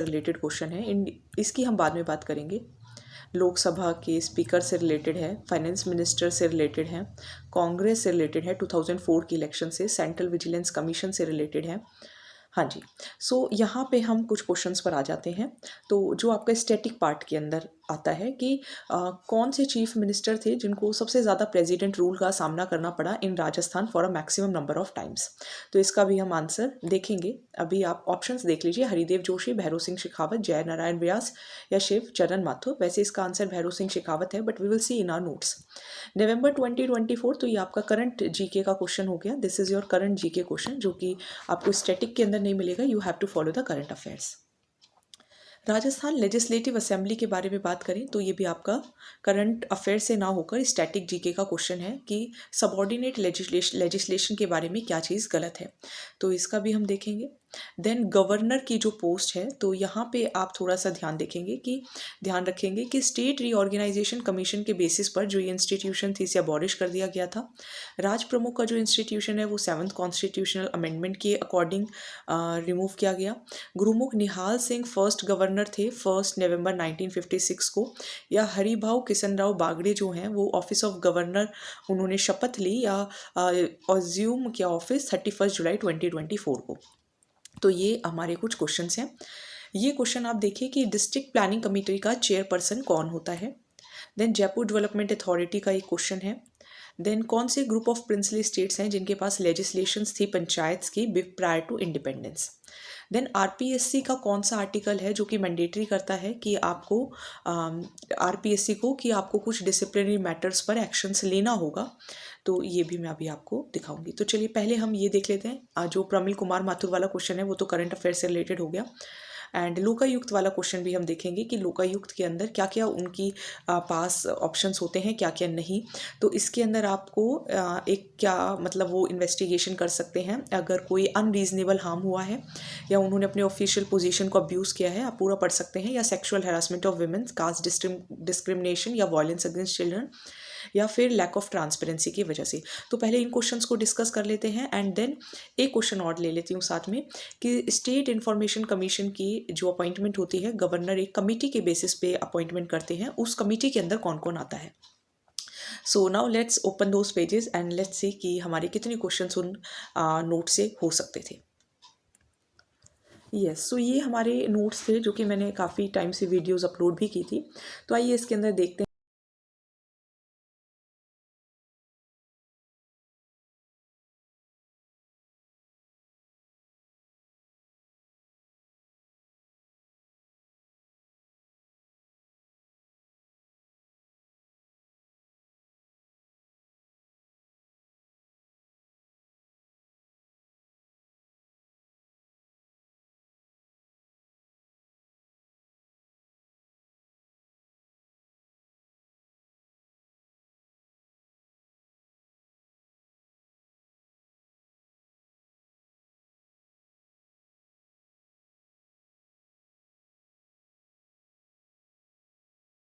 Related question है, इसकी हम बाद में बात करेंगे। लोकसभा के स्पीकर से रिलेटेड है, फाइनेंस मिनिस्टर से रिलेटेड है, कांग्रेस से रिलेटेड है, 2004 की इलेक्शन से, सेंट्रल विजिलेंस कमीशन से रिलेटेड है। हाँ जी, सो यहाँ पे हम कुछ क्वेश्चंस पर आ जाते हैं। तो जो आपका स्टैटिक पार्ट के अंदर आता है कि कौन से चीफ मिनिस्टर थे जिनको सबसे ज़्यादा प्रेसिडेंट रूल का सामना करना पड़ा in Rajasthan for a maximum number of times. तो इसका भी हम आंसर देखेंगे। अभी आप ऑप्शंस देख लीजिए, हरिदेव जोशी, भैरों सिंह शेखावत, जय नारायण व्यास या शिव चरण माथुर। वैसे इसका आंसर भैरों सिंह शेखावत है, but we will see in our notes. November 2024, तो ये आपका करंट जीके का क्वेश्चन हो गया। This is your current GK question, जो कि आपको स्टैटिक के अंदर नहीं मिलेगा। You have to follow the current affairs. Rajasthan legislative assembly के बारे में बात करें तो ये भी आपका करंट अफेयर से ना होकर स्टैटिक जीके का क्वेश्चन है कि सबऑर्डिनेट लेजिस्लेशन के बारे में क्या चीज़ गलत है। तो इसका भी हम देखेंगे। देन गवर्नर की जो पोस्ट है, तो यहाँ पे आप थोड़ा सा ध्यान रखेंगे कि स्टेट रीऑर्गेनाइजेशन कमीशन के बेसिस पर जो ये इंस्टीट्यूशन थी इसे अबॉलिश कर दिया गया था। राज प्रमुख का जो इंस्टीट्यूशन है वो 7th कॉन्स्टिट्यूशनल अमेंडमेंट के अकॉर्डिंग रिमूव किया गया। गुरुमुख निहाल सिंह फर्स्ट गवर्नर थे 1 नवंबर 1956 को। या हरिभाऊ किशनराव बागड़े जो हैं वो ऑफिस ऑफ गवर्नर उन्होंने शपथ ली या अज्यूम किया ऑफिस 31 जुलाई 2024 को। तो ये हमारे कुछ क्वेश्चंस हैं। ये क्वेश्चन आप देखिए कि डिस्ट्रिक्ट प्लानिंग कमेटी का चेयरपर्सन कौन होता है। देन जयपुर डेवलपमेंट अथॉरिटी का एक क्वेश्चन है। देन कौन से ग्रुप ऑफ प्रिंसली स्टेट्स हैं जिनके पास लेजिस्लेशंस थी पंचायत की prior to independence. Then RPSC का कौन सा आर्टिकल है जो कि मैंडेटरी करता है कि आपको आरपीएससी को कि आपको कुछ डिसिप्लिनरी मैटर्स पर एक्शंस लेना होगा। तो ये भी मैं अभी आपको दिखाऊंगी। तो चलिए पहले हम ये देख लेते हैं। जो प्रमिल कुमार माथुर वाला क्वेश्चन है वो तो करंट अफेयर से रिलेटेड हो गया। एंड लोकायुक्त वाला क्वेश्चन भी हम देखेंगे कि लोकायुक्त के अंदर क्या क्या उनकी पास ऑप्शंस होते हैं, क्या क्या नहीं। तो इसके अंदर आपको एक क्या मतलब वो इन्वेस्टिगेशन कर सकते हैं अगर कोई अनरीजनेबल हार्म हुआ है या उन्होंने अपने ऑफिशियल पोजीशन को अब्यूज़ किया है, आप पूरा पढ़ सकते हैं। या sexual harassment of women, caste discrimination या वायलेंस अगेंस्ट चिल्ड्रन, या फिर लैक ऑफ ट्रांसपेरेंसी की वजह से। तो पहले इन क्वेश्चंस को डिस्कस कर लेते हैं एंड देन एक क्वेश्चन और ले लेती हूँ साथ में कि स्टेट इंफॉर्मेशन कमीशन की जो अपॉइंटमेंट होती है, गवर्नर एक कमेटी के बेसिस पे अपॉइंटमेंट करते हैं, उस कमेटी के अंदर कौन कौन आता है। So now let's open those pages and let's see कि हमारे कितने क्वेश्चंस उन नोट से हो सकते थे। सो ये हमारे नोट्स थे जो कि मैंने काफ़ी टाइम से वीडियोस अपलोड भी की थी। तो आइए इसके अंदर देखते हैं।